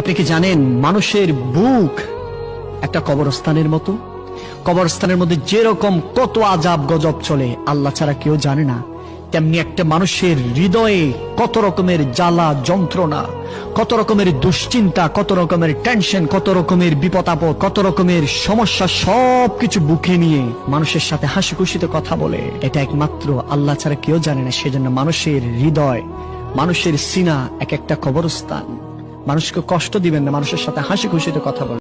আপনি কি জানেন মানুষের বুক একটা কবরস্থানের মতো? কবরস্থানের মধ্যে যেরকম কত আজাব গজব চলে আল্লাহ ছাড়া কেউ জানে না, তেমনি একটা মানুষের হৃদয়ে কত রকমের জ্বালা যন্ত্রণা, কত রকমের দুশ্চিন্তা, কত রকমের টেনশন, কত রকমের বিপদ আপদ, কত রকমের সমস্যা, সবকিছু বুকে নিয়ে মানুষের সাথে হাসি খুশিতে কথা বলে। এটা একমাত্র আল্লাহ ছাড়া কেউ জানে না। সেজন্য মানুষের হৃদয়, মানুষের সিনা এক একটা কবরস্থান। মানুষকে কষ্ট দিবেন না, মানুষের সাথে হাসি খুশিতে কথা বলবেন।